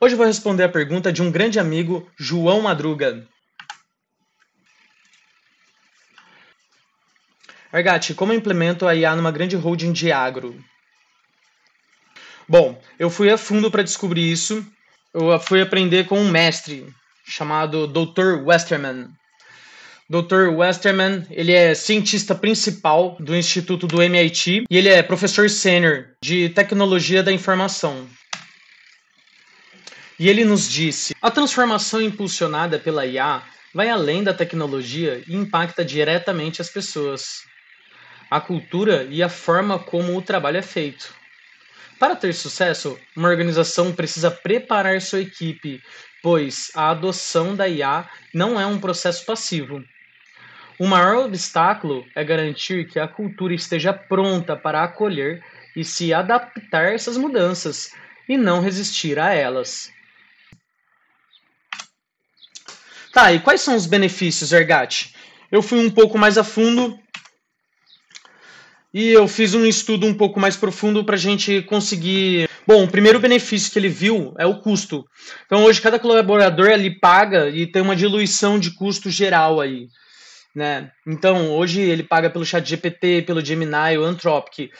Hoje eu vou responder a pergunta de um grande amigo, João Madruga. Argati, como eu implemento a IA numa grande holding de agro? Bom, eu fui a fundo para descobrir isso. Eu fui aprender com um mestre chamado Dr. Westerman. Dr. Westerman, ele é cientista principal do Instituto do MIT e ele é professor sênior de tecnologia da informação. E ele nos disse: a transformação impulsionada pela IA vai além da tecnologia e impacta diretamente as pessoas, a cultura e a forma como o trabalho é feito. Para ter sucesso, uma organização precisa preparar sua equipe, pois a adoção da IA não é um processo passivo. O maior obstáculo é garantir que a cultura esteja pronta para acolher e se adaptar a essas mudanças, e não resistir a elas. Tá, e quais são os benefícios, Argati? Eu fui um pouco mais a fundo e eu fiz um estudo um pouco mais profundo para a gente conseguir... Bom, o primeiro benefício que ele viu é o custo. Então, hoje, cada colaborador ele paga e tem uma diluição de custo geral aí, né? Então, hoje ele paga pelo ChatGPT, pelo Gemini, o Anthropic.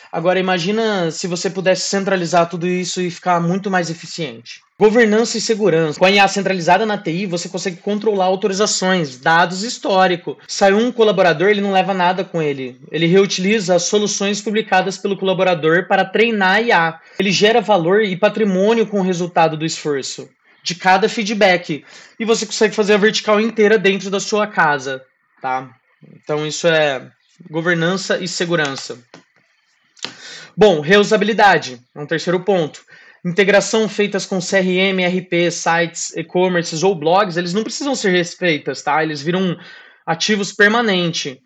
Agora, imagina se você pudesse centralizar tudo isso e ficar muito mais eficiente. Governança e segurança. Com a IA centralizada na TI, você consegue controlar autorizações, dados históricos. Saiu um colaborador, ele não leva nada com ele. Ele reutiliza as soluções publicadas pelo colaborador para treinar a IA. Ele gera valor e patrimônio com o resultado do esforço de cada feedback. E você consegue fazer a vertical inteira dentro da sua casa, tá? Então isso é governança e segurança. Bom, reusabilidade é um terceiro ponto. Integração feitas com CRM, RP, sites, e-commerces ou blogs, eles não precisam ser refeitas, tá? Eles viram ativos permanentes.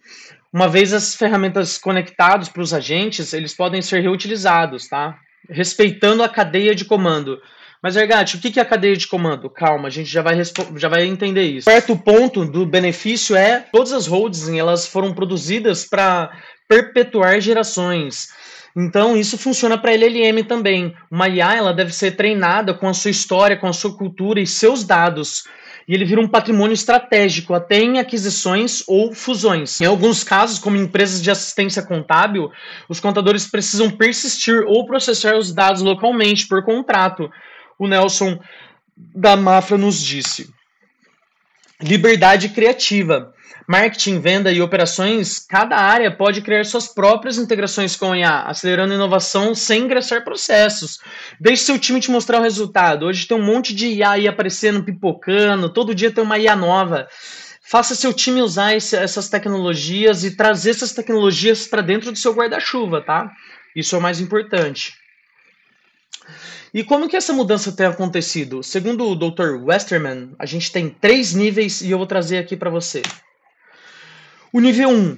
Uma vez as ferramentas conectadas para os agentes, eles podem ser reutilizados, tá? Respeitando a cadeia de comando. Mas, Argati, o que é a cadeia de comando? Calma, a gente já vai entender isso. O quarto ponto do benefício é todas as holdings, elas foram produzidas para perpetuar gerações. Então, isso funciona para LLM também. Uma IA ela deve ser treinada com a sua história, com a sua cultura e seus dados. E ele vira um patrimônio estratégico, até em aquisições ou fusões. Em alguns casos, como empresas de assistência contábil, os contadores precisam persistir ou processar os dados localmente por contrato. O Nelson da Mafra nos disse. Liberdade criativa. Marketing, venda e operações, cada área pode criar suas próprias integrações com a IA, acelerando a inovação sem ingressar processos. Deixe seu time te mostrar o resultado. Hoje tem um monte de IA aí aparecendo, pipocando, todo dia tem uma IA nova. Faça seu time usar essas tecnologias e trazer essas tecnologias para dentro do seu guarda-chuva, tá? Isso é o mais importante. E como que essa mudança tem acontecido? Segundo o Dr. Westerman, a gente tem 3 níveis e eu vou trazer aqui para você. O nível 1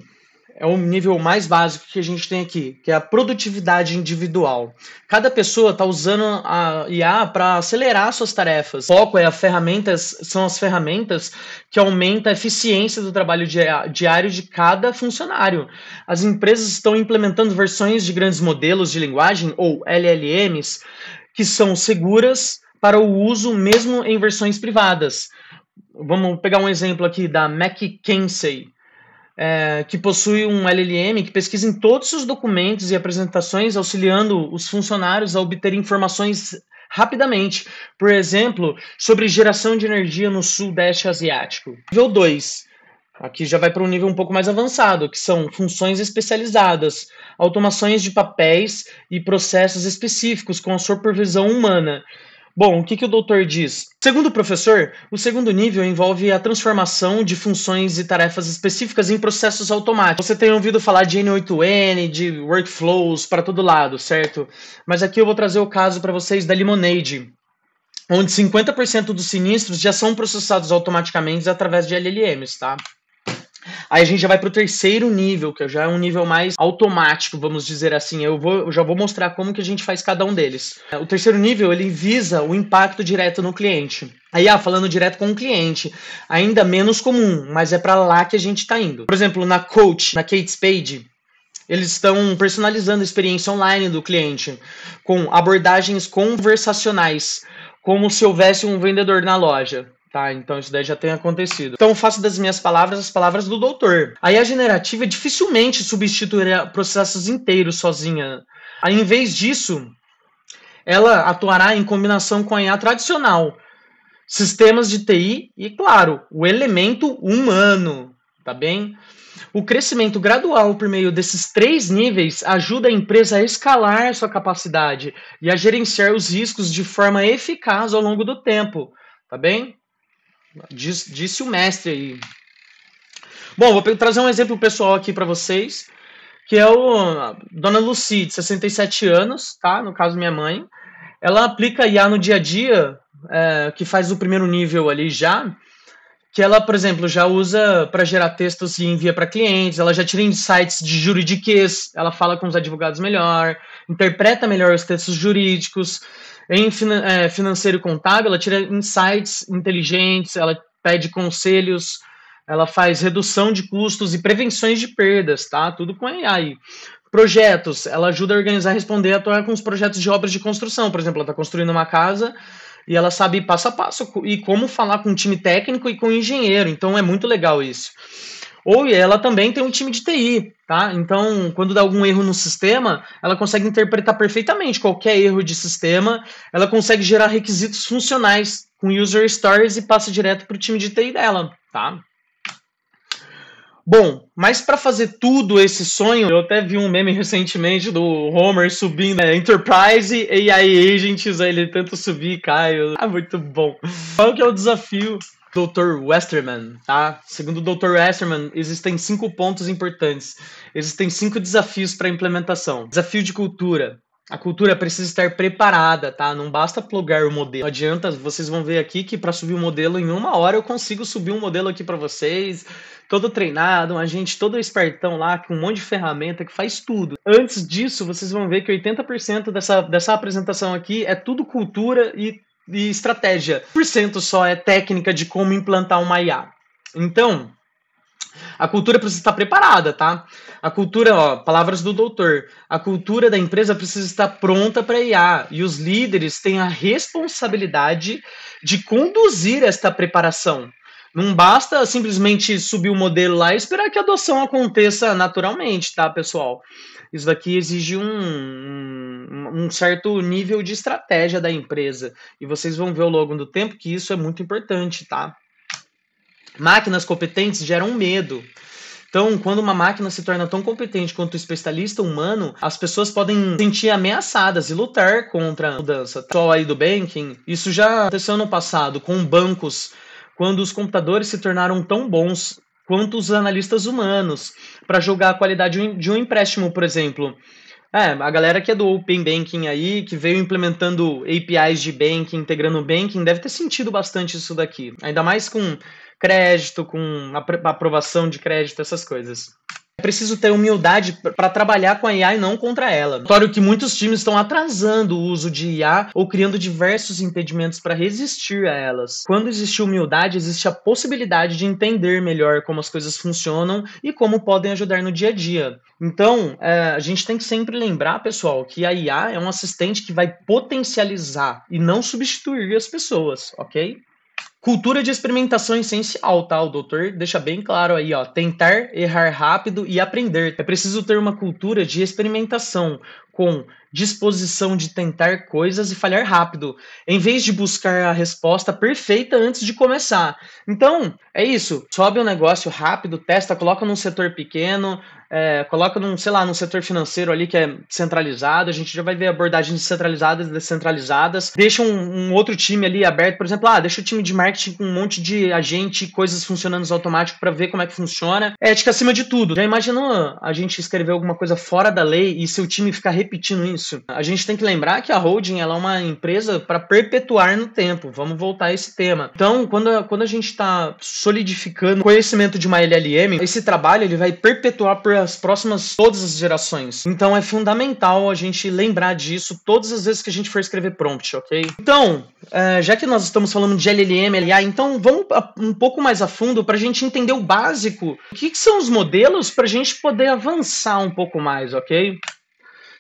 é o nível mais básico que a gente tem aqui, que é a produtividade individual. Cada pessoa está usando a IA para acelerar suas tarefas. O foco são as ferramentas que aumentam a eficiência do trabalho diário de cada funcionário. As empresas estão implementando versões de grandes modelos de linguagem, ou LLMs, que são seguras para o uso mesmo em versões privadas. Vamos pegar um exemplo aqui da McKinsey, que possui um LLM que pesquisa em todos os documentos e apresentações, auxiliando os funcionários a obter informações rapidamente. Por exemplo, sobre geração de energia no Sudeste Asiático. Nível 2. Aqui já vai para um nível um pouco mais avançado, que são funções especializadas, automações de papéis e processos específicos com a supervisão humana. Bom, o que o doutor diz? Segundo o professor, o segundo nível envolve a transformação de funções e tarefas específicas em processos automáticos. Você tem ouvido falar de N8N, de workflows para todo lado, certo? Mas aqui eu vou trazer o caso para vocês da Lemonade, onde 50% dos sinistros já são processados automaticamente através de LLMs, tá? Aí a gente já vai para o terceiro nível, que já é um nível mais automático, vamos dizer assim. Eu já vou mostrar como que a gente faz cada um deles. O terceiro nível, ele visa o impacto direto no cliente. Aí, falando direto com o cliente, ainda menos comum, mas é para lá que a gente está indo. Por exemplo, na Coach, na Kate Spade, eles estão personalizando a experiência online do cliente, com abordagens conversacionais, como se houvesse um vendedor na loja. Tá, então isso daí já tem acontecido. Então eu faço das minhas palavras as palavras do doutor. A IA generativa dificilmente substituirá processos inteiros sozinha. Aí, em vez disso, ela atuará em combinação com a IA tradicional, sistemas de TI e, claro, o elemento humano, tá bem? O crescimento gradual por meio desses 3 níveis ajuda a empresa a escalar sua capacidade e a gerenciar os riscos de forma eficaz ao longo do tempo, tá bem? Disse o mestre aí. Bom, vou trazer um exemplo pessoal aqui para vocês, que é a Dona Lucy, de 67 anos, tá? No caso, minha mãe. Ela aplica IA no dia a dia, que faz o primeiro nível ali já, que ela, por exemplo, já usa para gerar textos e envia para clientes, ela já tira insights de juridiquês, ela fala com os advogados melhor, interpreta melhor os textos jurídicos. Em financeiro e contábil, ela tira insights inteligentes, ela pede conselhos, ela faz redução de custos e prevenções de perdas, tá? Tudo com AI. Projetos, ela ajuda a organizar, responder e atuar com os projetos de obras de construção. Por exemplo, ela está construindo uma casa e ela sabe passo a passo e como falar com o time técnico e com o engenheiro. Então é muito legal isso. Ou ela também tem um time de TI, tá? Então, quando dá algum erro no sistema, ela consegue interpretar perfeitamente qualquer erro de sistema, ela consegue gerar requisitos funcionais com user stories e passa direto para o time de TI dela, tá? Bom, mas para fazer tudo esse sonho, eu até vi um meme recentemente do Homer subindo Enterprise AI Agents, aí ele tenta subir e cai. Muito bom. Qual que é o desafio? Dr. Westerman, tá? Segundo o Dr. Westerman, existem 5 pontos importantes. Existem 5 desafios para implementação. Desafio de cultura. A cultura precisa estar preparada, tá? Não basta plugar o modelo. Não adianta, vocês vão ver aqui que para subir o modelo em 1 hora eu consigo subir um modelo aqui para vocês, todo treinado, um agente todo espertão lá, com um monte de ferramenta que faz tudo. Antes disso, vocês vão ver que 80% dessa apresentação aqui é tudo cultura e estratégia. 1% só é técnica de como implantar uma IA. Então, a cultura precisa estar preparada, tá? A cultura, ó, palavras do doutor, a cultura da empresa precisa estar pronta para IA e os líderes têm a responsabilidade de conduzir esta preparação. Não basta simplesmente subir o modelo lá e esperar que a adoção aconteça naturalmente, tá, pessoal? Isso daqui exige um certo nível de estratégia da empresa. E vocês vão ver ao longo do tempo que isso é muito importante, tá? Máquinas competentes geram medo. Então, quando uma máquina se torna tão competente quanto o especialista humano, as pessoas podem se sentir ameaçadas e lutar contra a mudança. Só aí do banking, isso já aconteceu no passado com bancos, quando os computadores se tornaram tão bons quanto os analistas humanos para julgar a qualidade de um empréstimo, por exemplo. A galera que é do Open Banking aí, que veio implementando APIs de banking, integrando o banking, deve ter sentido bastante isso daqui. Ainda mais com crédito, com aprovação de crédito, essas coisas. É preciso ter humildade para trabalhar com a IA e não contra ela. Notório que muitos times estão atrasando o uso de IA ou criando diversos impedimentos para resistir a elas. Quando existe humildade, existe a possibilidade de entender melhor como as coisas funcionam e como podem ajudar no dia a dia. Então, a gente tem que sempre lembrar, pessoal, que a IA é um assistente que vai potencializar e não substituir as pessoas, ok? Cultura de experimentação essencial, tá? O doutor deixa bem claro aí, ó. Tentar, errar rápido e aprender. É preciso ter uma cultura de experimentação, com disposição de tentar coisas e falhar rápido, em vez de buscar a resposta perfeita antes de começar. Então, é isso. Sobe um negócio rápido, testa, coloca num setor pequeno, coloca num setor financeiro ali que é centralizado. A gente já vai ver abordagens centralizadas e descentralizadas. Deixa um outro time ali aberto, por exemplo, deixa o time de marketing com um monte de agente, coisas funcionando automático para ver como é que funciona. Ética acima de tudo. Já imaginou a gente escrever alguma coisa fora da lei e seu time ficar repetindo isso? A gente tem que lembrar que a holding ela é uma empresa para perpetuar no tempo. Vamos voltar a esse tema. Então, quando a gente está solidificando o conhecimento de uma LLM, esse trabalho ele vai perpetuar por as próximas todas as gerações. Então, é fundamental a gente lembrar disso todas as vezes que a gente for escrever prompt, ok? Então, já que nós estamos falando de LLM, LA, então vamos um pouco mais a fundo para a gente entender o básico. O que são os modelos para a gente poder avançar um pouco mais, ok?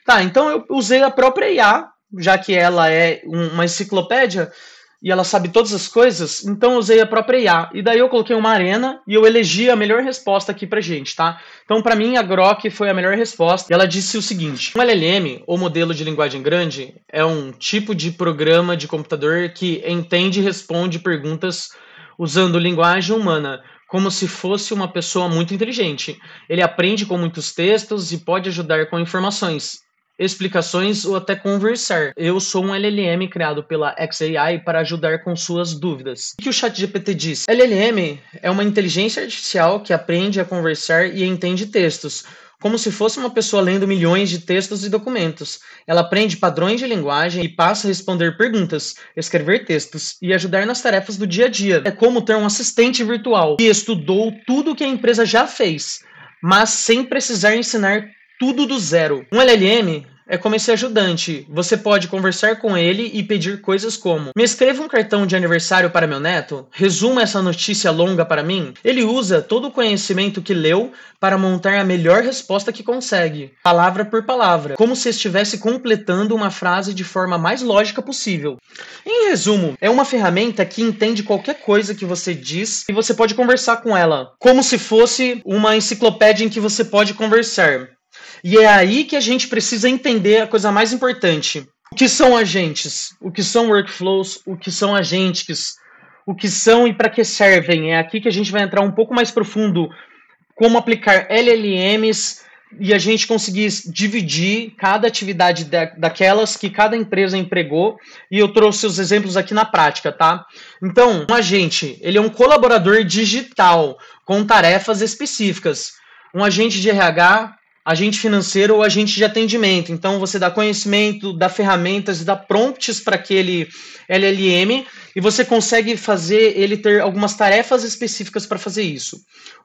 Tá, então eu usei a própria IA já que ela é uma enciclopédia e ela sabe todas as coisas, então eu usei a própria IA. E daí eu coloquei uma arena e eu elegi a melhor resposta aqui pra gente, tá? Então, para mim, a Grok foi a melhor resposta. E ela disse o seguinte: um LLM, ou modelo de linguagem grande, é um tipo de programa de computador que entende e responde perguntas usando linguagem humana, como se fosse uma pessoa muito inteligente. Ele aprende com muitos textos e pode ajudar com informações, explicações ou até conversar. Eu sou um LLM criado pela xAI para ajudar com suas dúvidas. O que o ChatGPT diz? LLM é uma inteligência artificial que aprende a conversar e entende textos, como se fosse uma pessoa lendo milhões de textos e documentos. Ela aprende padrões de linguagem e passa a responder perguntas, escrever textos e ajudar nas tarefas do dia a dia. É como ter um assistente virtual que estudou tudo o que a empresa já fez, mas sem precisar ensinar tudo do zero. Um LLM é como esse ajudante. Você pode conversar com ele e pedir coisas como: me escreva um cartão de aniversário para meu neto, resuma essa notícia longa para mim. Ele usa todo o conhecimento que leu para montar a melhor resposta que consegue, palavra por palavra, como se estivesse completando uma frase de forma mais lógica possível. Em resumo, é uma ferramenta que entende qualquer coisa que você diz e você pode conversar com ela, como se fosse uma enciclopédia em que você pode conversar. E é aí que a gente precisa entender a coisa mais importante. O que são agentes? O que são workflows? O que são agentes? O que são e para que servem? É aqui que a gente vai entrar um pouco mais profundo, como aplicar LLMs e a gente conseguir dividir cada atividade daquelas que cada empresa empregou, e eu trouxe os exemplos aqui na prática, tá? Então, um agente, ele é um colaborador digital com tarefas específicas. Um agente de RH, agente financeiro ou agente de atendimento. Então, você dá conhecimento, dá ferramentas e dá prompts para aquele LLM e você consegue fazer ele ter algumas tarefas específicas para fazer isso.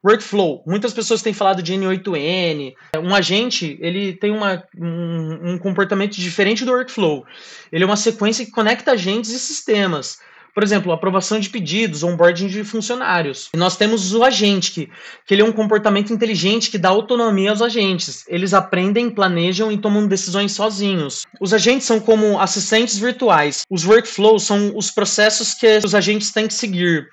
Workflow. Muitas pessoas têm falado de N8N. Um agente, ele tem um comportamento diferente do workflow. Ele é uma sequência que conecta agentes e sistemas. Por exemplo, aprovação de pedidos, onboarding de funcionários. E nós temos o agente, que ele é um comportamento inteligente que dá autonomia aos agentes. Eles aprendem, planejam e tomam decisões sozinhos. Os agentes são como assistentes virtuais. Os workflows são os processos que os agentes têm que seguir.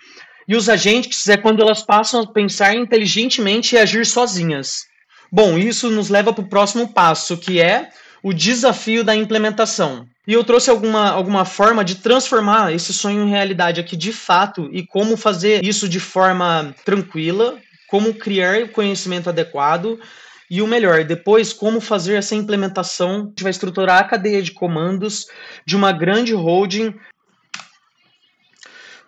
E os agentes é quando elas passam a pensar inteligentemente e agir sozinhas. Bom, isso nos leva para o próximo passo, que é o desafio da implementação. E eu trouxe alguma forma de transformar esse sonho em realidade aqui de fato e como fazer isso de forma tranquila, como criar o conhecimento adequado e o melhor, depois como fazer essa implementação. A gente vai estruturar a cadeia de comandos de uma grande holding.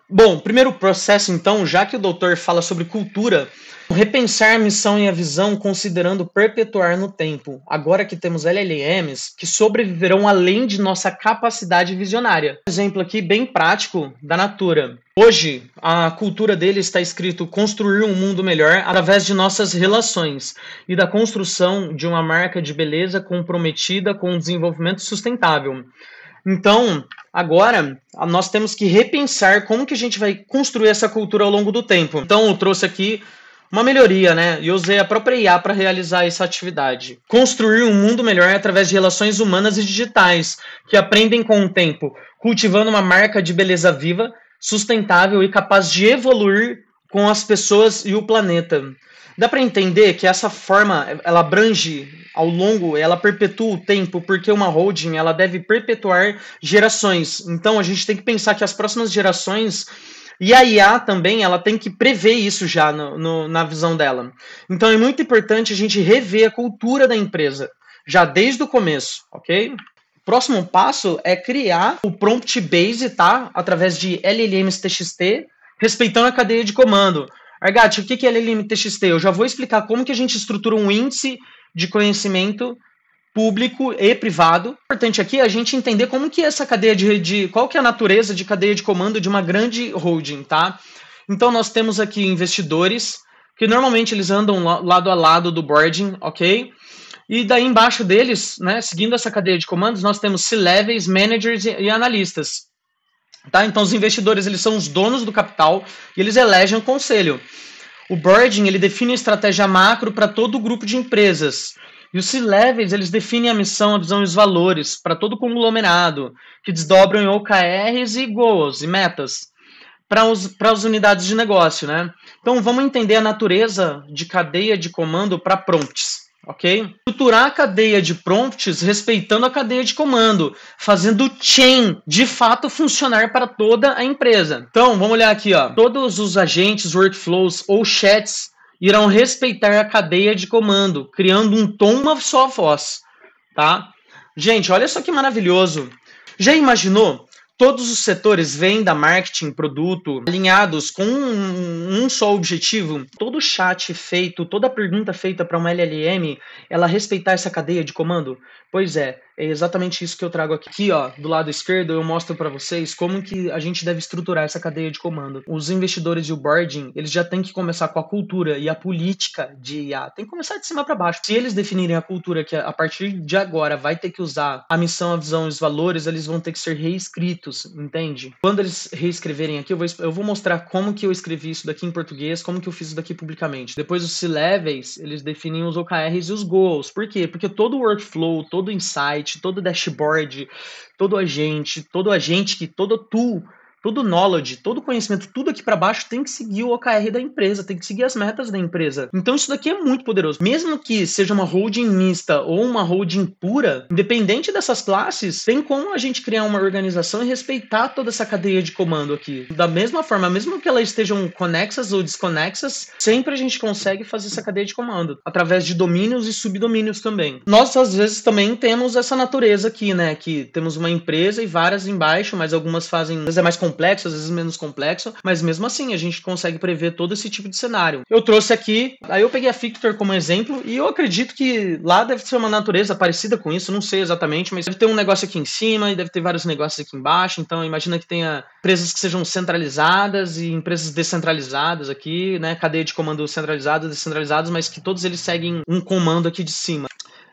Bom, primeiro processo então, já que o doutor fala sobre cultura, repensar a missão e a visão considerando perpetuar no tempo, agora que temos LLMs que sobreviverão além de nossa capacidade visionária. Um exemplo aqui bem prático da Natura. Hoje, a cultura dele está escrito construir um mundo melhor através de nossas relações e da construção de uma marca de beleza comprometida com o desenvolvimento sustentável. Então, agora, nós temos que repensar como que a gente vai construir essa cultura ao longo do tempo. Então, eu trouxe aqui uma melhoria, né? E usei a própria IA para realizar essa atividade. Construir um mundo melhor através de relações humanas e digitais, que aprendem com o tempo, cultivando uma marca de beleza viva, sustentável e capaz de evoluir com as pessoas e o planeta. Dá para entender que essa forma, ela abrange ao longo, ela perpetua o tempo, porque uma holding, ela deve perpetuar gerações. Então, a gente tem que pensar que as próximas gerações, e a IA também, ela tem que prever isso já na visão dela. Então, é muito importante a gente rever a cultura da empresa, já desde o começo, ok? Próximo passo é criar o prompt base, tá? Através de LLMs TXT, respeitando a cadeia de comando. Argat, o que é LLM TXT? Eu já vou explicar como que a gente estrutura um índice de conhecimento público e privado. O importante aqui é a gente entender como que é essa cadeia qual que é a natureza de cadeia de comando de uma grande holding, tá? Então nós temos aqui investidores, que normalmente eles andam lado a lado do boarding, ok? E daí embaixo deles, né, seguindo essa cadeia de comandos, nós temos C-levels, managers e analistas. Tá? Então os investidores, eles são os donos do capital e eles elegem o conselho. O boarding, ele define a estratégia macro para todo o grupo de empresas. E os C-Levels, eles definem a missão, a visão e os valores para todo o conglomerado, que desdobram em OKRs e goals, e metas, para as unidades de negócio, né? Então, vamos entender a natureza de cadeia de comando para prompts, ok? Estruturar a cadeia de prompts respeitando a cadeia de comando, fazendo o chain de fato funcionar para toda a empresa. Então, vamos olhar aqui, ó. Todos os agentes, workflows ou chats irão respeitar a cadeia de comando, criando um tom, uma só voz, tá? Gente, olha só que maravilhoso. Já imaginou? Todos os setores, venda, marketing, produto, alinhados com um só objetivo. Todo chat feito, toda pergunta feita para uma LLM, ela respeitar essa cadeia de comando? Pois é exatamente isso que eu trago aqui. Aqui, ó, do lado esquerdo, eu mostro para vocês como que a gente deve estruturar essa cadeia de comando. Os investidores e o boarding, eles já têm que começar com a cultura e a política de IA. Tem que começar de cima para baixo. Se eles definirem a cultura que a partir de agora vai ter que usar a missão, a visão e os valores, eles vão ter que ser reescritos, entende? Quando eles reescreverem aqui, eu vou mostrar como que eu escrevi isso daqui em português, como que eu fiz isso daqui publicamente. Depois os C-Levels, eles definem os OKRs e os goals. Por quê? Porque todo workflow, todo insight, todo dashboard, todo agente que todo tool, todo knowledge, todo conhecimento, tudo aqui para baixo tem que seguir o OKR da empresa, tem que seguir as metas da empresa. Então isso daqui é muito poderoso. Mesmo que seja uma holding mista ou uma holding pura, independente dessas classes, tem como a gente criar uma organização e respeitar toda essa cadeia de comando aqui. Da mesma forma, mesmo que elas estejam conexas ou desconexas, sempre a gente consegue fazer essa cadeia de comando, através de domínios e subdomínios também. Nós, às vezes, também temos essa natureza aqui, né, que temos uma empresa e várias embaixo, mas algumas fazem, às vezes é mais complexo, às vezes menos complexo, mas mesmo assim a gente consegue prever todo esse tipo de cenário. Eu trouxe aqui, aí eu peguei a Fictor como exemplo, e eu acredito que lá deve ser uma natureza parecida com isso, não sei exatamente, mas deve ter um negócio aqui em cima e deve ter vários negócios aqui embaixo, então imagina que tenha empresas que sejam centralizadas e empresas descentralizadas aqui, né, cadeia de comando centralizadas, descentralizadas, mas que todos eles seguem um comando aqui de cima.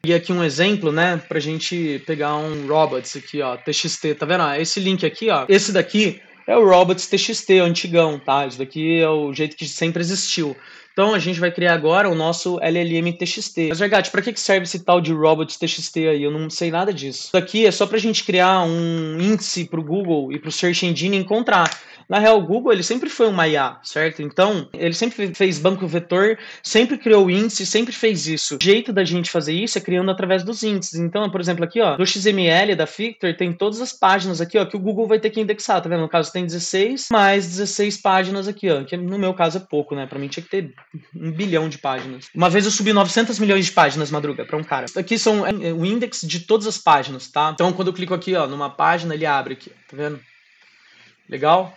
E aqui um exemplo, né, pra gente pegar um robots aqui, ó, TXT, tá vendo? Esse link aqui, ó, esse daqui é o robots TXT, o antigão, tá? Isso daqui é o jeito que sempre existiu. Então a gente vai criar agora o nosso LLM TXT. Mas, Jargate, para que serve esse tal de robots TXT aí? Eu não sei nada disso. Isso aqui é só pra gente criar um índice pro Google e pro Search Engine encontrar. Na real, o Google ele sempre foi uma IA, certo? Então, ele sempre fez banco vetor, sempre criou índice, sempre fez isso. O jeito da gente fazer isso é criando através dos índices. Então, por exemplo, aqui, ó, do XML da Fictor tem todas as páginas aqui, ó, que o Google vai ter que indexar, tá vendo? No caso tem 16, mais 16 páginas aqui, ó, que no meu caso é pouco, né? Pra mim tinha que ter 1 bilhão de páginas. Uma vez eu subi 900 milhões de páginas, Madruga, pra um cara. Aqui são o index de todas as páginas, tá? Então, quando eu clico aqui, ó, numa página, ele abre aqui, tá vendo? Legal?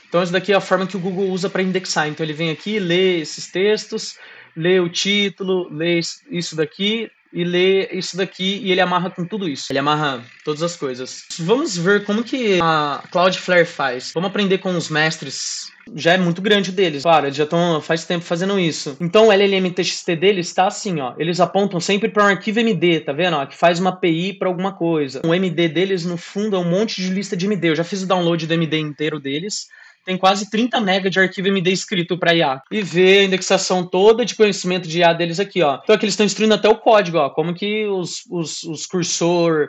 Então, isso daqui é a forma que o Google usa para indexar. Então, ele vem aqui, lê esses textos, lê o título, lê isso daqui e lê isso daqui e ele amarra com tudo isso. Ele amarra todas as coisas. Vamos ver como que a Cloudflare faz. Vamos aprender com os mestres. Já é muito grande deles. Claro, eles já estão faz tempo fazendo isso. Então, o LLM TXT deles está assim, ó. Eles apontam sempre para um arquivo MD, tá vendo? Ó, que faz uma API para alguma coisa. O MD deles, no fundo, é um monte de lista de MD. Eu já fiz o download do MD inteiro deles. Tem quase 30 MB de arquivo MD escrito para IA. E ver a indexação toda de conhecimento de IA deles aqui, ó. Então aqui eles estão instruindo até o código, ó. Como que os cursor,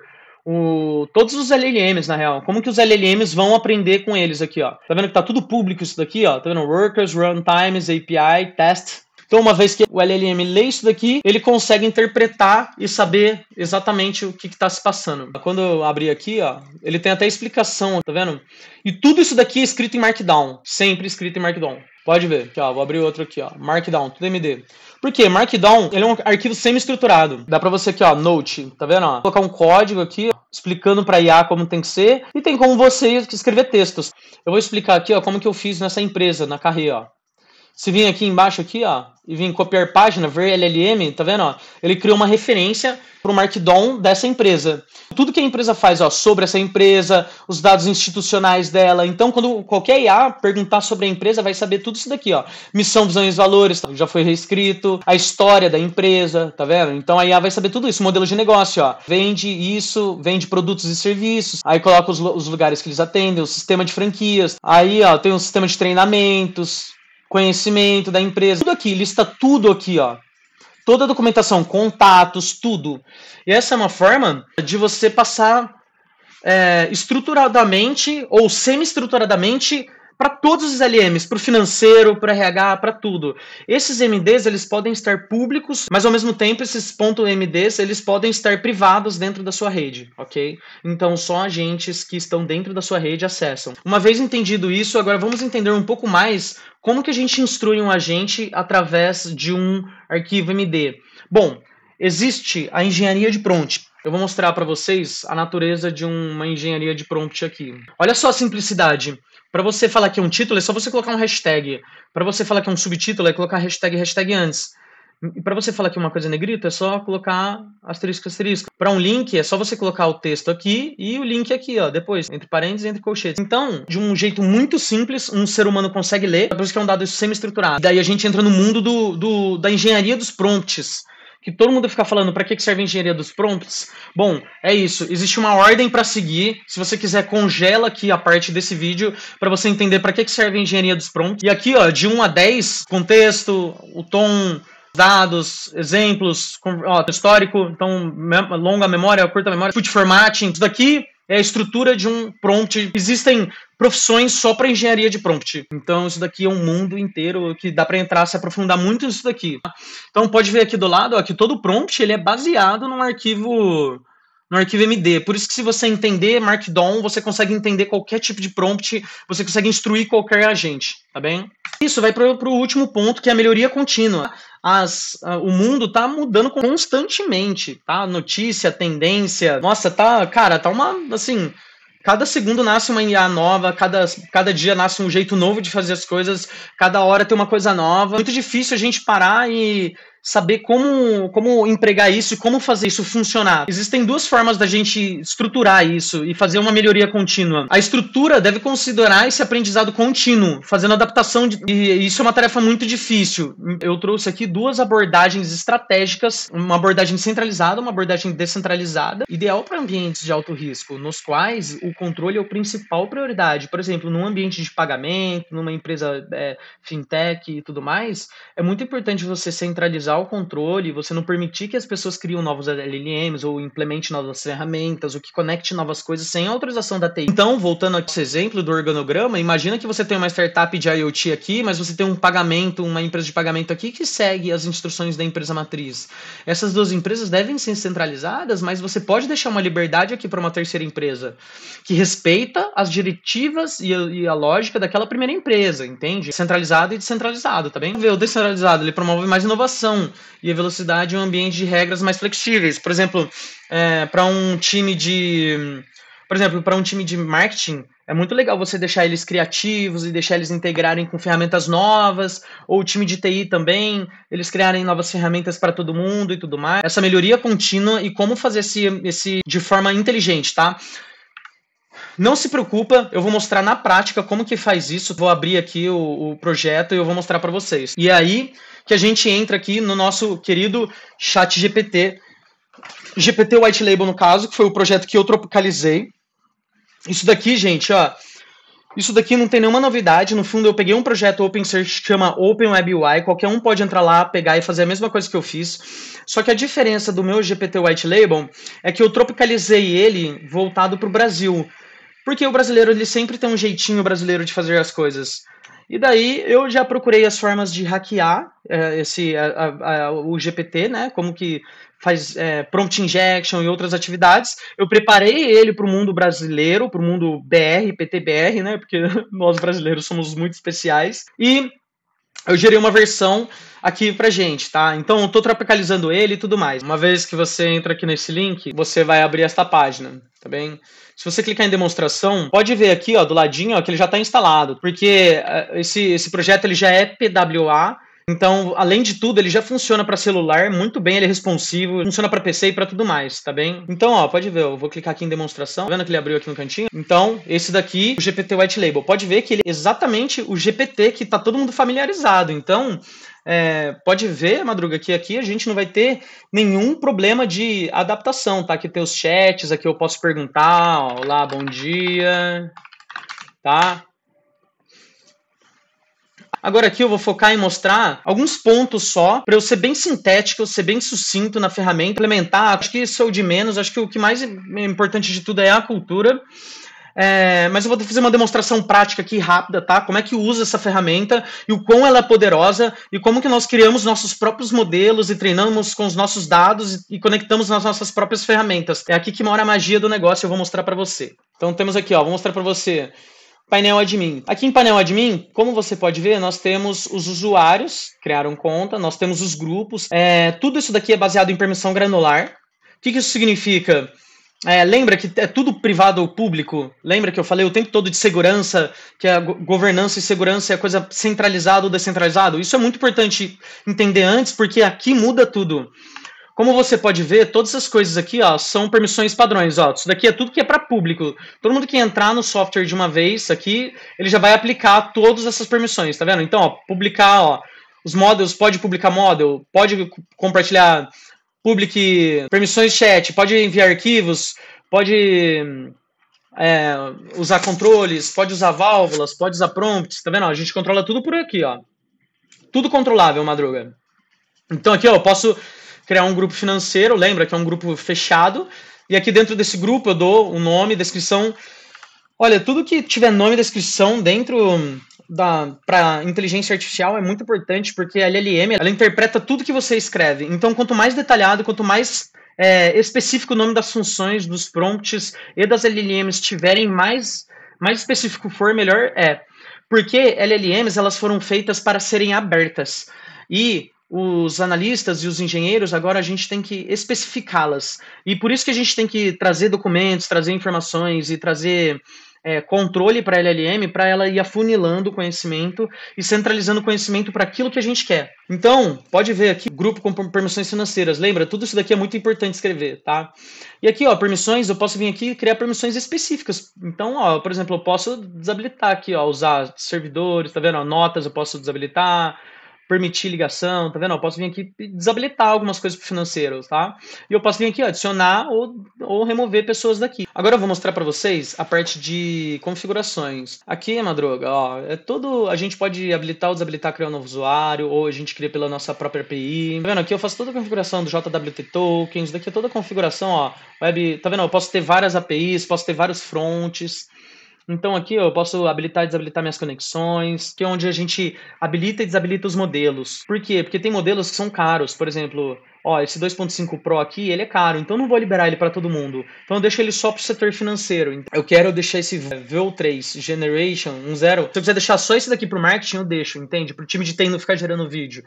todos os LLMs, na real. Como que os LLMs vão aprender com eles aqui, ó. Tá vendo que tá tudo público isso daqui, ó. Tá vendo? Workers, runtimes, API, test. Então, uma vez que o LLM lê isso daqui, ele consegue interpretar e saber exatamente o que está se passando. Quando eu abrir aqui, ó, ele tem até explicação, tá vendo? E tudo isso daqui é escrito em Markdown. Sempre escrito em Markdown. Pode ver. Aqui, ó, vou abrir outro aqui, ó. Markdown, tudo MD. Por quê? Markdown, ele é um arquivo semi-estruturado. Dá pra você aqui, ó, Note, tá vendo? Ó? Colocar um código aqui, ó, explicando pra IA como tem que ser. E tem como você escrever textos. Eu vou explicar aqui, ó, como que eu fiz nessa empresa, na carreira, ó. Se vir aqui embaixo aqui, ó, e vir copiar página, ver LLM, tá vendo, ó? Ele criou uma referência para o Markdown dessa empresa. Tudo que a empresa faz, ó, sobre essa empresa, os dados institucionais dela. Então, quando qualquer IA perguntar sobre a empresa, vai saber tudo isso daqui, ó. Missão, visão e valores, já foi reescrito. A história da empresa, tá vendo? Então, a IA vai saber tudo isso. Modelo de negócio, ó. Vende isso, vende produtos e serviços. Aí coloca os lugares que eles atendem, o sistema de franquias. Aí, ó, tem um sistema de treinamentos, conhecimento da empresa. Tudo aqui, lista tudo aqui, ó. toda a documentação, contatos, tudo. E essa é uma forma de você passar estruturadamente ou semi-estruturadamente para todos os LMs, para o financeiro, para o RH, para tudo. Esses MDs, eles podem estar públicos, mas ao mesmo tempo esses .mds, eles podem estar privados dentro da sua rede, ok? Então só agentes que estão dentro da sua rede acessam. Uma vez entendido isso, agora vamos entender um pouco mais como que a gente instrui um agente através de um arquivo MD. Bom, existe a engenharia de prompt. Eu vou mostrar para vocês a natureza de uma engenharia de prompt aqui. Olha só a simplicidade. Para você falar que é um título, é só você colocar um hashtag. Para você falar que é um subtítulo, é colocar hashtag antes. E para você falar que uma coisa é negrito, é só colocar asterisco. Para um link, é só você colocar o texto aqui e o link aqui, ó, depois, entre parênteses e entre colchetes. Então, de um jeito muito simples, um ser humano consegue ler, por isso que é um dado semi-estruturado. Daí a gente entra no mundo da engenharia dos prompts. Que todo mundo fica falando, para que serve a engenharia dos prompts? Bom, é isso. Existe uma ordem para seguir. Se você quiser, congela aqui a parte desse vídeo para você entender para que serve a engenharia dos prompts. E aqui, ó, de 1 a 10, contexto, o tom, dados, exemplos, ó, histórico, então longa memória, curta memória, foot formatting, isso daqui é a estrutura de um prompt. Existem profissões só para engenharia de prompt. Então isso daqui é um mundo inteiro que dá para entrar, se aprofundar muito nisso daqui. Então pode ver aqui do lado, ó, que todo prompt ele é baseado num arquivo MD. Por isso que se você entender Markdown, você consegue entender qualquer tipo de prompt, você consegue instruir qualquer agente, tá bem? Isso vai para o último ponto, que é a melhoria contínua. O mundo tá mudando constantemente, tá? Notícia, tendência, nossa, tá uma, assim, cada segundo nasce uma IA nova, cada dia nasce um jeito novo de fazer as coisas, cada hora tem uma coisa nova. Muito difícil a gente parar e saber como empregar isso e como fazer isso funcionar. Existem duas formas da gente estruturar isso e fazer uma melhoria contínua. A estrutura deve considerar esse aprendizado contínuo, fazendo adaptação, e isso é uma tarefa muito difícil. Eu trouxe aqui duas abordagens estratégicas, uma abordagem centralizada, uma abordagem descentralizada, ideal para ambientes de alto risco, nos quais o controle é a principal prioridade. Por exemplo, num ambiente de pagamento, numa empresa fintech e tudo mais, é muito importante você centralizar o controle, você não permitir que as pessoas criem novos LLMs ou implemente novas ferramentas, ou que conecte novas coisas sem autorização da TI. Então, voltando a esse exemplo do organograma, imagina que você tem uma startup de IoT aqui, mas você tem um pagamento, uma empresa de pagamento aqui que segue as instruções da empresa matriz. Essas duas empresas devem ser centralizadas, mas você pode deixar uma liberdade aqui para uma terceira empresa que respeita as diretivas e a lógica daquela primeira empresa, entende? Centralizado e descentralizado, tá bem? O descentralizado, ele promove mais inovação e a velocidade em um ambiente de regras mais flexíveis. Por exemplo, para um time de marketing, é muito legal você deixar eles criativos e deixar eles integrarem com ferramentas novas, ou o time de TI também, eles criarem novas ferramentas para todo mundo e tudo mais. Essa melhoria contínua e como fazer esse de forma inteligente, tá? Não se preocupa, eu vou mostrar na prática como que faz isso. Vou abrir aqui o projeto e eu vou mostrar para vocês. E aí que a gente entra aqui no nosso querido ChatGPT, GPT White Label no caso, que foi o projeto que eu tropicalizei. Isso daqui, gente, ó, isso daqui não tem nenhuma novidade. No fundo, eu peguei um projeto open source que chama OpenWebUI. Qualquer um pode entrar lá, pegar e fazer a mesma coisa que eu fiz. Só que a diferença do meu GPT White Label é que eu tropicalizei ele voltado para o Brasil. Porque o brasileiro, ele sempre tem um jeitinho brasileiro de fazer as coisas. E daí eu já procurei as formas de hackear o GPT, né? Como que faz prompt injection e outras atividades. Eu preparei ele para o mundo brasileiro, para o mundo BR, PTBR, né? Porque nós brasileiros somos muito especiais. E eu gerei uma versão aqui pra gente, tá? Então eu tô tropicalizando ele e tudo mais. Uma vez que você entra aqui nesse link, você vai abrir esta página, tá bem? Se você clicar em demonstração, pode ver aqui, ó, do ladinho, ó, que ele já está instalado, porque esse projeto ele já é PWA. Então, além de tudo, ele já funciona para celular muito bem, ele é responsivo, funciona para PC e para tudo mais, tá bem? Então, ó, pode ver, eu vou clicar aqui em demonstração, tá vendo que ele abriu aqui no cantinho? Então, esse daqui, o GPT White Label, pode ver que ele é exatamente o GPT que tá todo mundo familiarizado. Então, pode ver, Madruga, que aqui a gente não vai ter nenhum problema de adaptação, tá? Aqui tem os chats, aqui eu posso perguntar, ó, olá, bom dia, tá? Agora aqui eu vou focar em mostrar alguns pontos só, para eu ser bem sintético, ser bem sucinto na ferramenta, implementar. Acho que isso é o de menos, acho que o que mais é importante de tudo é a cultura. Mas eu vou fazer uma demonstração prática aqui rápida, tá? Como é que usa essa ferramenta e o quão ela é poderosa e como que nós criamos nossos próprios modelos e treinamos com os nossos dados e conectamos nas nossas próprias ferramentas. É aqui que mora a magia do negócio, eu vou mostrar para você. Então temos aqui, ó, vou mostrar para você painel admin. Aqui em painel admin, como você pode ver, nós temos os usuários, criaram conta, nós temos os grupos, tudo isso daqui é baseado em permissão granular. O que isso significa? Lembra que é tudo privado ou público? Lembra que eu falei o tempo todo de segurança, que a governança e segurança é coisa centralizada ou descentralizada? Isso é muito importante entender antes, porque aqui muda tudo. Como você pode ver, todas essas coisas aqui, ó, são permissões padrões. Ó. Isso daqui é tudo que é para público. Todo mundo que entrar no software de uma vez aqui, ele já vai aplicar todas essas permissões, tá vendo? Então, ó, publicar, ó, os models, pode publicar model, pode compartilhar permissões chat, pode enviar arquivos, pode usar controles, pode usar válvulas, pode usar prompts, tá vendo? A gente controla tudo por aqui, ó. Tudo controlável, Madruga. Então aqui, ó, eu posso criar um grupo financeiro, lembra que é um grupo fechado, e aqui dentro desse grupo eu dou um nome, descrição. Olha, tudo que tiver nome e descrição dentro para inteligência artificial é muito importante, porque a LLM, ela interpreta tudo que você escreve. Então, quanto mais detalhado, quanto mais específico o nome das funções, dos prompts e das LLMs tiverem, mais específico for, melhor é. Porque LLMs, elas foram feitas para serem abertas. E os analistas e os engenheiros, agora a gente tem que especificá-las. E por isso que a gente tem que trazer documentos, trazer informações e trazer controle para a LLM, para ela ir afunilando o conhecimento e centralizando o conhecimento para aquilo que a gente quer. Então, pode ver aqui, grupo com permissões financeiras. Lembra? Tudo isso daqui é muito importante escrever, tá? E aqui, ó, permissões, eu posso vir aqui e criar permissões específicas. Então, ó, por exemplo, eu posso desabilitar aqui, ó, usar servidores, tá vendo? Ó, notas eu posso desabilitar, permitir ligação, tá vendo? Eu posso vir aqui e desabilitar algumas coisas para financeiros, tá? E eu posso vir aqui, ó, adicionar ou remover pessoas daqui. Agora eu vou mostrar para vocês a parte de configurações. Aqui, Madruga, ó, a gente pode habilitar ou desabilitar, criar um novo usuário, ou a gente cria pela nossa própria API. Tá vendo? Aqui eu faço toda a configuração do JWT Tokens, daqui é toda a configuração, ó, web, tá vendo? Eu posso ter várias APIs, posso ter vários fronts. Então aqui eu posso habilitar e desabilitar minhas conexões, que é onde a gente habilita e desabilita os modelos. Por quê? Porque tem modelos que são caros. Por exemplo, ó, esse 2.5 Pro aqui, ele é caro, então eu não vou liberar ele para todo mundo. Então eu deixo ele só para o setor financeiro. Eu quero deixar esse VO3 Generation 1.0. Se eu quiser deixar só esse daqui para o marketing, eu deixo, entende? Para o time de TI não ficar gerando vídeo.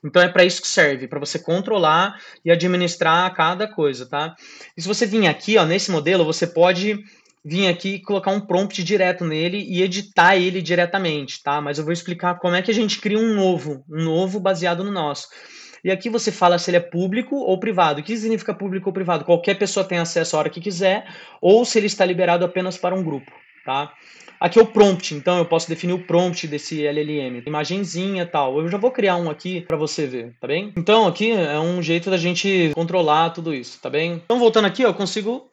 Então é para isso que serve, para você controlar e administrar cada coisa, tá? E se você vir aqui, ó, nesse modelo, você pode vir aqui e colocar um prompt direto nele e editar ele diretamente, tá? Mas eu vou explicar como é que a gente cria um novo baseado no nosso. E aqui você fala se ele é público ou privado. O que significa público ou privado? Qualquer pessoa tem acesso a hora que quiser, ou se ele está liberado apenas para um grupo, tá? Aqui é o prompt, então eu posso definir o prompt desse LLM, imagenzinha e tal. Eu já vou criar um aqui para você ver, tá bem? Então aqui é um jeito da gente controlar tudo isso, tá bem? Então voltando aqui, eu consigo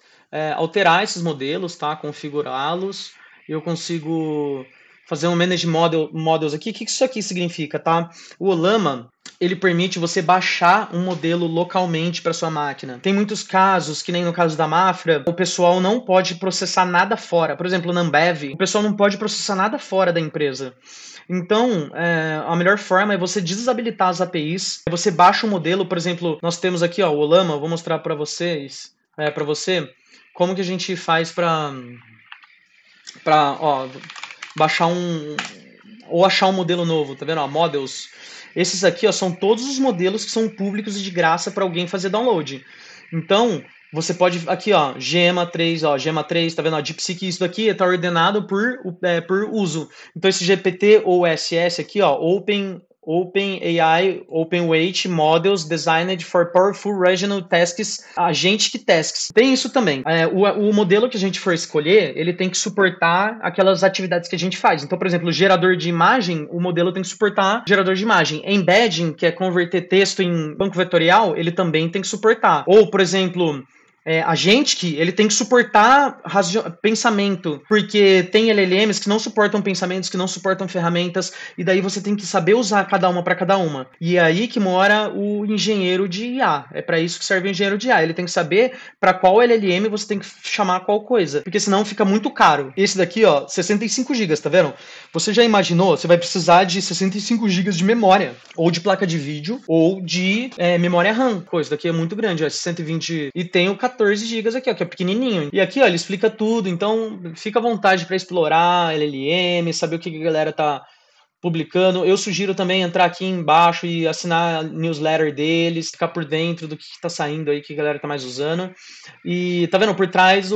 alterar esses modelos, tá? Configurá-los. Eu consigo fazer um manage models aqui. O que isso aqui significa, tá? O Ollama, ele permite você baixar um modelo localmente para sua máquina. Tem muitos casos, que nem no caso da Mafra, o pessoal não pode processar nada fora. Por exemplo, na Ambev, o pessoal não pode processar nada fora da empresa. Então, a melhor forma é você desabilitar as APIs. Você baixa o modelo, por exemplo, nós temos aqui, ó, o Ollama, vou mostrar para vocês, para você, como que a gente faz para baixar ou achar um modelo novo, tá vendo? Ó, models. Esses aqui, ó, são todos os modelos que são públicos e de graça para alguém fazer download. Então, você pode, aqui, ó, Gema 3, tá vendo? Ó, DeepSeek, isso daqui está ordenado por uso. Então, esse GPT ou SS aqui, ó, OpenAI, Openweight Models Designed for Powerful Regional Tasks, Agentic Tasks. Tem isso também. O modelo que a gente for escolher, ele tem que suportar aquelas atividades que a gente faz. Então, por exemplo, gerador de imagem, o modelo tem que suportar gerador de imagem. Embedding, que é converter texto em banco vetorial, ele também tem que suportar. Ou, por exemplo, Agentic, ele tem que suportar pensamento, porque tem LLMs que não suportam pensamentos, que não suportam ferramentas, e daí você tem que saber usar cada uma para cada uma. E é aí que mora o engenheiro de IA. É para isso que serve o engenheiro de IA. Ele tem que saber para qual LLM você tem que chamar qual coisa, porque senão fica muito caro. Esse daqui, ó, 65 GB, tá vendo? Você já imaginou? Você vai precisar de 65 GB de memória, ou de placa de vídeo, ou de memória RAM. Coisa daqui é muito grande, ó, 120, e tem o 14 GB aqui, ó, que é pequenininho. E aqui, ó, ele explica tudo, então fica à vontade para explorar LLM, saber o que a galera tá publicando. Eu sugiro também entrar aqui embaixo e assinar a newsletter deles, ficar por dentro do que tá saindo aí, que a galera tá mais usando. E tá vendo? Por trás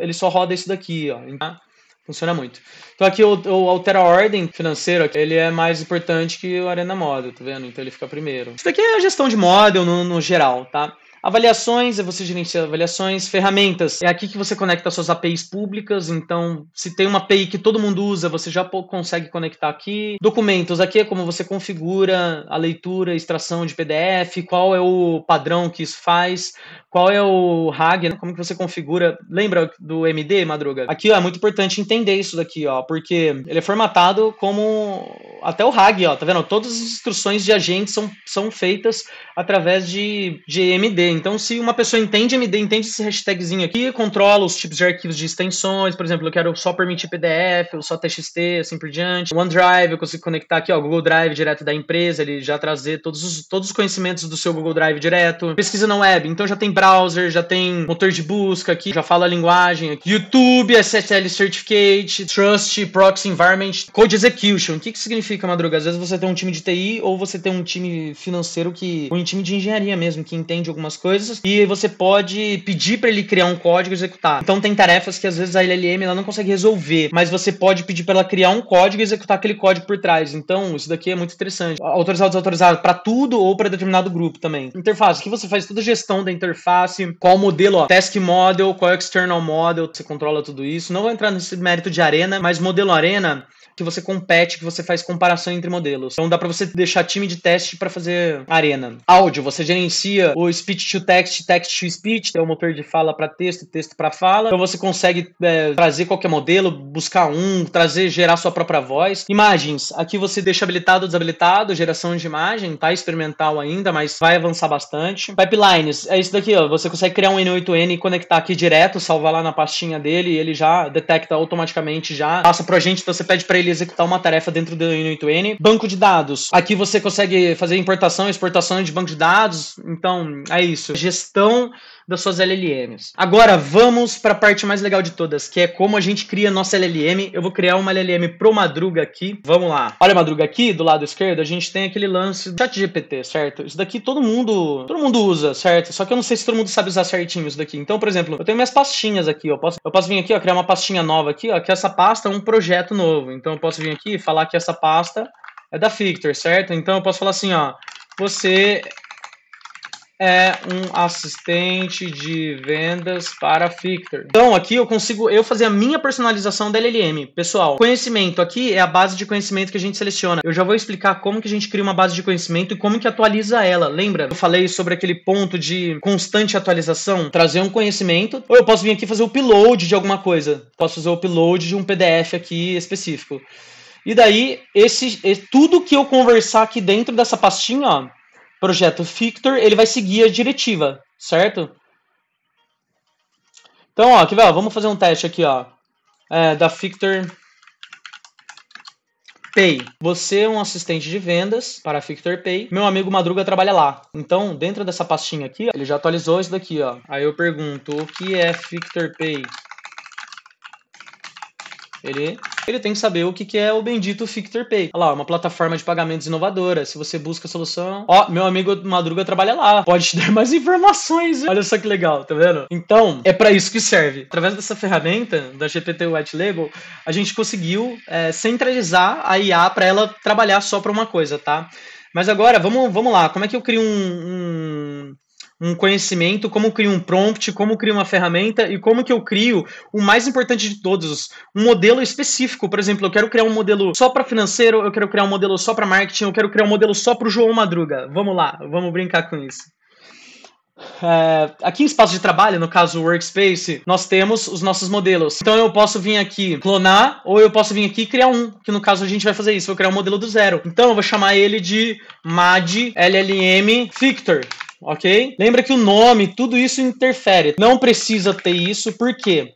ele só roda isso daqui, ó. Tá? Funciona muito. Então aqui o Altera Ordem financeiro, ele é mais importante que o Arena Model, tá vendo? Então ele fica primeiro. Isso daqui é a gestão de model no geral, tá? Avaliações, você gerencia avaliações. Ferramentas, é aqui que você conecta suas APIs públicas, então se tem uma API que todo mundo usa, você já consegue conectar aqui. Documentos, aqui é como você configura a leitura, extração de PDF, qual é o padrão que isso faz, qual é o RAG, né? Como que você configura. Lembra do MD, Madruga? Aqui ó, é muito importante entender isso daqui, ó, porque ele é formatado como até o RAG, ó, tá vendo? Todas as instruções de agente são feitas através de MD. Então, se uma pessoa entende MD, entende esse hashtagzinho aqui, controla os tipos de arquivos de extensões, por exemplo, eu quero só permitir PDF, ou só TXT, assim por diante. OneDrive, eu consigo conectar aqui, ó, Google Drive direto da empresa, ele já trazer todos os conhecimentos do seu Google Drive direto. Pesquisa na web, então já tem browser, já tem motor de busca aqui, já fala a linguagem aqui. YouTube, SSL Certificate, Trust, Proxy Environment, Code Execution. O que significa, Madruga? Às vezes você tem um time de TI ou você tem um time financeiro ou um time de engenharia mesmo, que entende algumas coisas, e você pode pedir para ele criar um código e executar. Então tem tarefas que às vezes a LLM ela não consegue resolver, mas você pode pedir para ela criar um código e executar aquele código por trás. Então isso daqui é muito interessante. Autorizado, desautorizado para tudo ou para determinado grupo também. Interface, aqui você faz toda a gestão da interface, qual modelo, ó, Task Model, qual é o External Model, você controla tudo isso. Não vou entrar nesse mérito de Arena, mas modelo Arena que você compete, que você faz comparação entre modelos. Então dá para você deixar time de teste para fazer Arena. Áudio, você gerencia o speech to text, text to speech, que é o motor de fala para texto, texto para fala. Então você consegue trazer qualquer modelo, buscar gerar sua própria voz. Imagens, aqui você deixa habilitado ou desabilitado, geração de imagem, tá experimental ainda, mas vai avançar bastante. Pipelines, é isso daqui, ó, você consegue criar um N8N e conectar aqui direto, salvar lá na pastinha dele e ele já detecta automaticamente, já passa pro agente, então você pede para ele executar uma tarefa dentro do N8N. Banco de dados. Aqui você consegue fazer importação e exportação de banco de dados. Então, é isso. Gestão das suas LLMs. Agora, vamos para a parte mais legal de todas, que é como a gente cria nossa LLM. Eu vou criar uma LLM pro Madruga aqui. Vamos lá. Olha, Madruga, aqui do lado esquerdo, a gente tem aquele lance do ChatGPT, certo? Isso daqui todo mundo usa, certo? Só que eu não sei se todo mundo sabe usar certinho isso daqui. Então, por exemplo, eu tenho minhas pastinhas aqui. Eu posso vir aqui, ó, criar uma pastinha nova aqui, ó, que essa pasta é um projeto novo. Então, eu posso vir aqui e falar que essa pasta é da Fictor, certo? Então, eu posso falar assim, ó, você é um assistente de vendas para Fictor. Então, aqui eu consigo fazer a minha personalização da LLM. Pessoal, conhecimento aqui é a base de conhecimento que a gente seleciona. Eu já vou explicar como que a gente cria uma base de conhecimento e como que atualiza ela. Lembra? Eu falei sobre aquele ponto de constante atualização, trazer um conhecimento, ou eu posso vir aqui fazer o upload de alguma coisa. Posso fazer o upload de um PDF aqui específico. E daí, tudo que eu conversar aqui dentro dessa pastinha, ó, projeto Fictor, ele vai seguir a diretiva, certo? Então, ó, aqui, ó, vamos fazer um teste aqui, ó, da Fictor Pay. Você é um assistente de vendas para a Fictor Pay. Meu amigo Madruga trabalha lá. Então, dentro dessa pastinha aqui, ó, ele já atualizou isso daqui, ó. Aí eu pergunto, o que é Fictor Pay? Ele tem que saber o que é o bendito Fictor Pay. Olha lá, uma plataforma de pagamentos inovadora. Se você busca a solução... Ó, meu amigo Madruga trabalha lá. Pode te dar mais informações. Olha só que legal, tá vendo? Então, é para isso que serve. Através dessa ferramenta, da GPT White Label, a gente conseguiu centralizar a IA para ela trabalhar só para uma coisa, tá? Mas agora, vamos lá. Como é que eu crio um conhecimento, como eu crio um prompt, como eu crio uma ferramenta e como que eu crio o mais importante de todos, um modelo específico. Por exemplo, eu quero criar um modelo só para financeiro, eu quero criar um modelo só para marketing, eu quero criar um modelo só para o João Madruga. Vamos lá, vamos brincar com isso. Aqui em espaço de trabalho, no caso o Workspace, nós temos os nossos modelos. Então eu posso vir aqui clonar, ou eu posso vir aqui e criar um, que no caso a gente vai fazer isso, vou criar um modelo do zero. Então eu vou chamar ele de MAD LLM Fictor. Ok? Lembra que o nome, tudo isso interfere. Não precisa ter isso, por quê?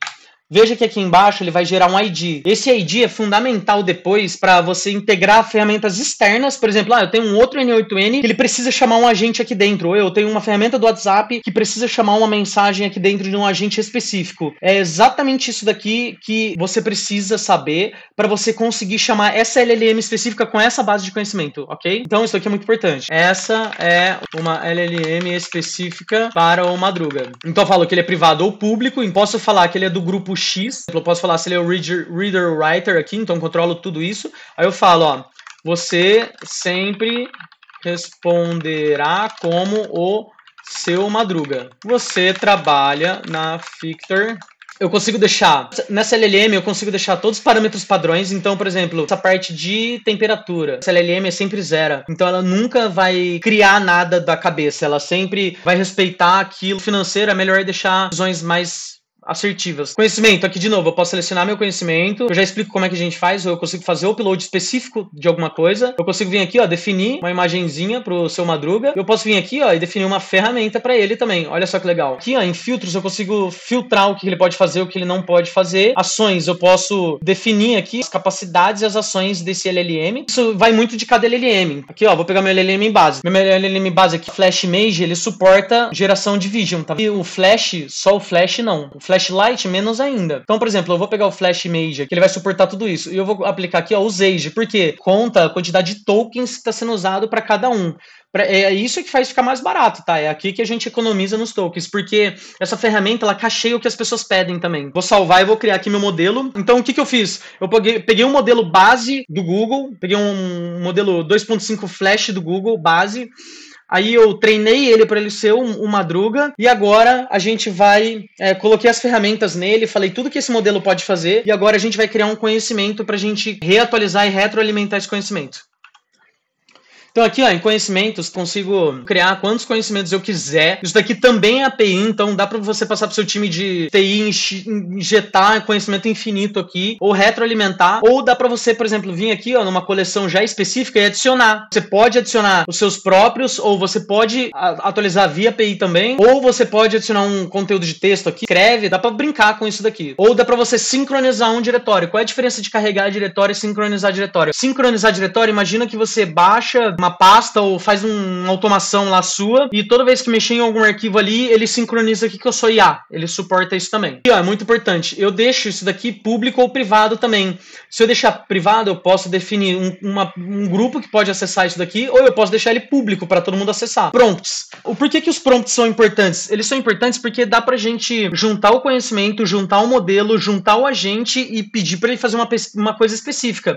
Veja que aqui embaixo ele vai gerar um ID. Esse ID é fundamental depois para você integrar ferramentas externas. Por exemplo, eu tenho um outro N8N que ele precisa chamar um agente aqui dentro. Ou eu tenho uma ferramenta do WhatsApp que precisa chamar uma mensagem aqui dentro de um agente específico. É exatamente isso daqui que você precisa saber para você conseguir chamar essa LLM específica com essa base de conhecimento, ok? Então isso aqui é muito importante. Essa é uma LLM específica para o Madruga. Então eu falo que ele é privado ou público. E posso falar que ele é do grupo X, eu posso falar se ele é o reader writer aqui, então controlo tudo isso. Aí eu falo, você sempre responderá como o seu Madruga. Você trabalha na Fictor. Eu consigo deixar, nessa LLM eu consigo deixar todos os parâmetros padrões. Então, por exemplo, essa parte de temperatura, essa LLM é sempre zero. Então ela nunca vai criar nada da cabeça, ela sempre vai respeitar aquilo. Financeiro é melhor deixar visões mais assertivas. Conhecimento, aqui de novo, eu posso selecionar meu conhecimento, eu já explico como é que a gente faz, ou eu consigo fazer o upload específico de alguma coisa, eu consigo vir aqui, definir uma imagenzinha pro seu Madruga, eu posso vir aqui, e definir uma ferramenta para ele também, olha só que legal. Aqui, em filtros, eu consigo filtrar o que ele pode fazer, o que ele não pode fazer. Ações, eu posso definir aqui as capacidades e as ações desse LLM. Isso vai muito de cada LLM. Aqui, vou pegar meu LLM base. Meu LLM base aqui, Flash Image, ele suporta geração de Vision, tá? E o Flash, só o Flash não. O Flashlight, menos ainda. Então, por exemplo, eu vou pegar o Flash Image, que ele vai suportar tudo isso, e eu vou aplicar aqui, o Usage, porque conta a quantidade de tokens que está sendo usado para cada um. É isso que faz ficar mais barato, tá? É aqui que a gente economiza nos tokens, porque essa ferramenta, ela cacheia o que as pessoas pedem também. Vou salvar e vou criar aqui meu modelo. Então, o que eu fiz? Eu peguei um modelo base do Google, peguei um modelo 2.5 Flash do Google, base. Aí eu treinei ele para ele ser um Madruga, e agora a gente vai, coloquei as ferramentas nele, falei tudo que esse modelo pode fazer, e agora a gente vai criar um conhecimento para a gente reatualizar e retroalimentar esse conhecimento. Então aqui, em conhecimentos, consigo criar quantos conhecimentos eu quiser. Isso daqui também é API, então dá para você passar para o seu time de TI, injetar conhecimento infinito aqui, ou retroalimentar, ou dá para você, por exemplo, vir aqui, numa coleção já específica e adicionar. Você pode adicionar os seus próprios, ou você pode atualizar via API também, ou você pode adicionar um conteúdo de texto aqui, escreve, dá para brincar com isso daqui. Ou dá para você sincronizar um diretório. Qual é a diferença de carregar diretório e sincronizar diretório? Sincronizar diretório, imagina que você baixa uma pasta ou faz uma automação lá sua, e toda vez que mexer em algum arquivo ali, ele sincroniza aqui que eu sou IA. Ele suporta isso também. E é muito importante, eu deixo isso daqui público ou privado também. Se eu deixar privado, eu posso definir um grupo que pode acessar isso daqui, ou eu posso deixar ele público para todo mundo acessar. Prompts. O porquê que os prompts são importantes? Eles são importantes porque dá pra gente juntar o conhecimento, juntar o modelo, juntar o agente e pedir para ele fazer uma coisa específica.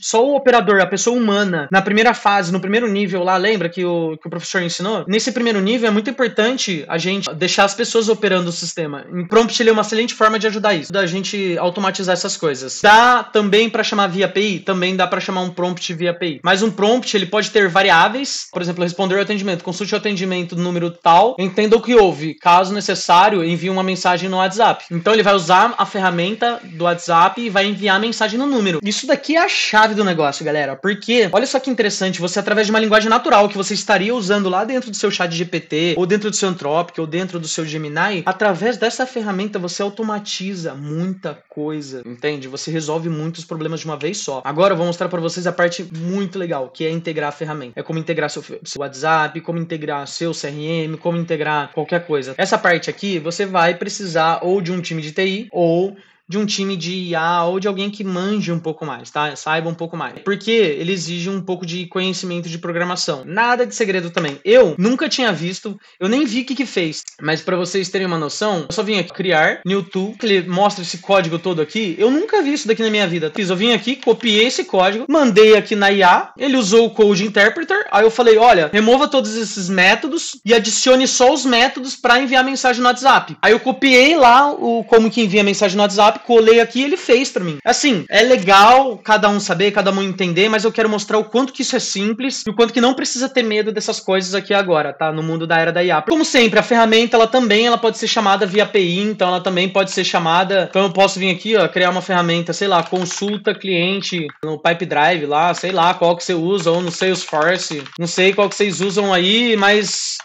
Só o operador, a pessoa humana, na primeira fase, no primeiro nível lá, lembra que o professor ensinou? Nesse primeiro nível é muito importante a gente deixar as pessoas operando o sistema. O prompt ele é uma excelente forma de ajudar isso, da gente automatizar essas coisas. Dá também para chamar via API? Também dá para chamar um prompt via API. Mas um prompt ele pode ter variáveis, por exemplo, responder ao atendimento, consulte o atendimento do número tal, entenda o que houve. Caso necessário, envie uma mensagem no WhatsApp. Então ele vai usar a ferramenta do WhatsApp e vai enviar a mensagem no número. Isso daqui é a chave do negócio, galera, porque olha só que interessante, você através de uma linguagem natural que você estaria usando lá dentro do seu chat GPT, ou dentro do seu Anthropic, ou dentro do seu Gemini, através dessa ferramenta você automatiza muita coisa, entende? Você resolve muitos problemas de uma vez só. Agora eu vou mostrar para vocês a parte muito legal, que é integrar a ferramenta. É como integrar seu WhatsApp, como integrar seu CRM, como integrar qualquer coisa. Essa parte aqui você vai precisar ou de um time de TI, ou de um time de IA, ou de alguém que manje um pouco mais, tá? Saiba um pouco mais. Porque ele exige um pouco de conhecimento de programação. Nada de segredo também. Eu nunca tinha visto, eu nem vi o que fez. Mas para vocês terem uma noção, eu só vim aqui criar new tool, que ele mostra esse código todo aqui. Eu nunca vi isso daqui na minha vida. Eu vim aqui, copiei esse código, mandei aqui na IA, ele usou o Code Interpreter, aí eu falei, olha, remova todos esses métodos e adicione só os métodos para enviar mensagem no WhatsApp. Aí eu copiei lá como que envia mensagem no WhatsApp, colei aqui e ele fez pra mim. Assim, é legal cada um saber, cada um entender, mas eu quero mostrar o quanto que isso é simples e o quanto que não precisa ter medo dessas coisas aqui agora, tá? No mundo da era da IA. Como sempre, a ferramenta, ela pode ser chamada via API, então ela também pode ser chamada... Então eu posso vir aqui, ó, criar uma ferramenta, sei lá, consulta cliente no Pipedrive lá, sei lá qual que você usa, ou no Salesforce, não sei qual que vocês usam aí, mas...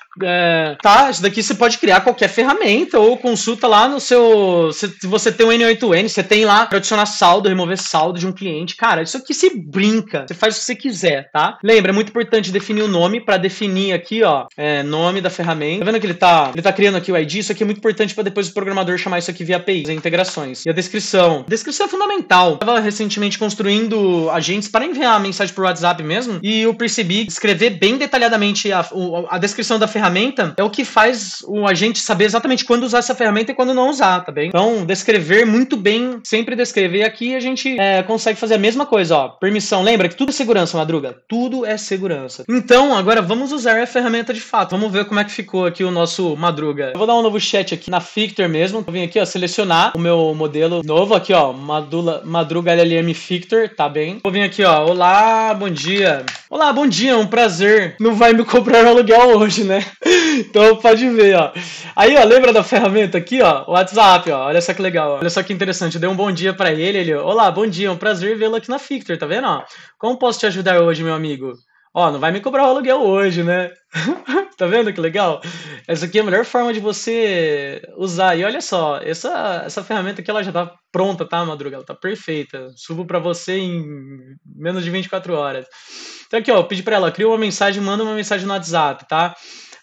tá, isso daqui você pode criar qualquer ferramenta ou consulta lá no seu... Se você tem um N8N, você tem lá para adicionar saldo, remover saldo de um cliente. Cara, isso aqui se brinca. Você faz o que você quiser, tá? Lembra, é muito importante definir o nome para definir aqui, ó, nome da ferramenta. Tá vendo que ele tá criando aqui o ID? Isso aqui é muito importante para depois o programador chamar isso aqui via API, as integrações. E a descrição. A descrição é fundamental. Eu tava recentemente construindo agentes para enviar a mensagem por WhatsApp mesmo e eu percebi escrever bem detalhadamente a descrição da ferramenta é o que faz o agente saber exatamente quando usar essa ferramenta e quando não usar, tá bem? Então, descrever muito bem, sempre descrever. Aqui a gente consegue fazer a mesma coisa, ó. Permissão, lembra que tudo é segurança, Madruga? Tudo é segurança. Então, agora vamos usar a ferramenta de fato. Vamos ver como é que ficou aqui o nosso Madruga. Eu vou dar um novo chat aqui na Fictor mesmo. Vou vir aqui, ó, selecionar o meu modelo novo aqui, ó, Madruga LLM Fictor, tá bem? Vou vir aqui, ó, olá, bom dia. Olá, bom dia, um prazer. Não vai me cobrar aluguel hoje, né? Então pode ver, ó. Aí, ó, lembra da ferramenta aqui, ó? O WhatsApp, ó. Olha só que legal, ó. Olha só que interessante. Eu dei um bom dia pra ele, olá, bom dia, é um prazer vê-lo aqui na Fictor, tá vendo, ó? Como posso te ajudar hoje, meu amigo? Ó, não vai me cobrar o aluguel hoje, né? Tá vendo que legal? Essa aqui é a melhor forma de você usar. E olha só, essa ferramenta aqui, ela já tá pronta, tá, Madruga? Ela tá perfeita. Subo pra você em menos de 24 horas. Então aqui, ó, eu pedi pra ela, cria uma mensagem, manda uma mensagem no WhatsApp, tá?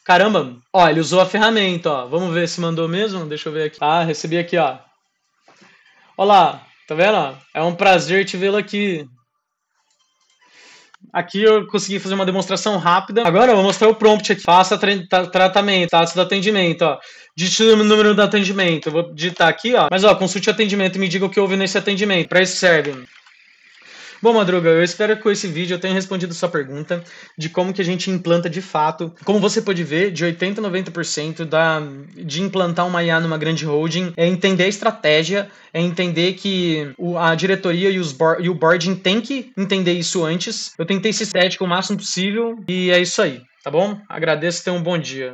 Caramba, ó, ele usou a ferramenta, ó. Vamos ver se mandou mesmo? Deixa eu ver aqui. Ah, recebi aqui, ó. Olá, tá vendo? É um prazer te vê-lo aqui. Aqui eu consegui fazer uma demonstração rápida. Agora eu vou mostrar o prompt aqui. Faça tratamento, taxa do atendimento, ó. Digite o número do atendimento. Eu vou digitar aqui, ó. Mas, ó, consulte o atendimento e me diga o que houve nesse atendimento. Para isso serve. Bom, Madruga, eu espero que com esse vídeo eu tenha respondido sua pergunta de como que a gente implanta de fato. Como você pode ver, de 80% a 90% de implantar uma IA numa grande holding é entender a estratégia, é entender que a diretoria e o boarding tem que entender isso antes. Eu tentei ser estético o máximo possível e é isso aí, tá bom? Agradeço e tenha um bom dia.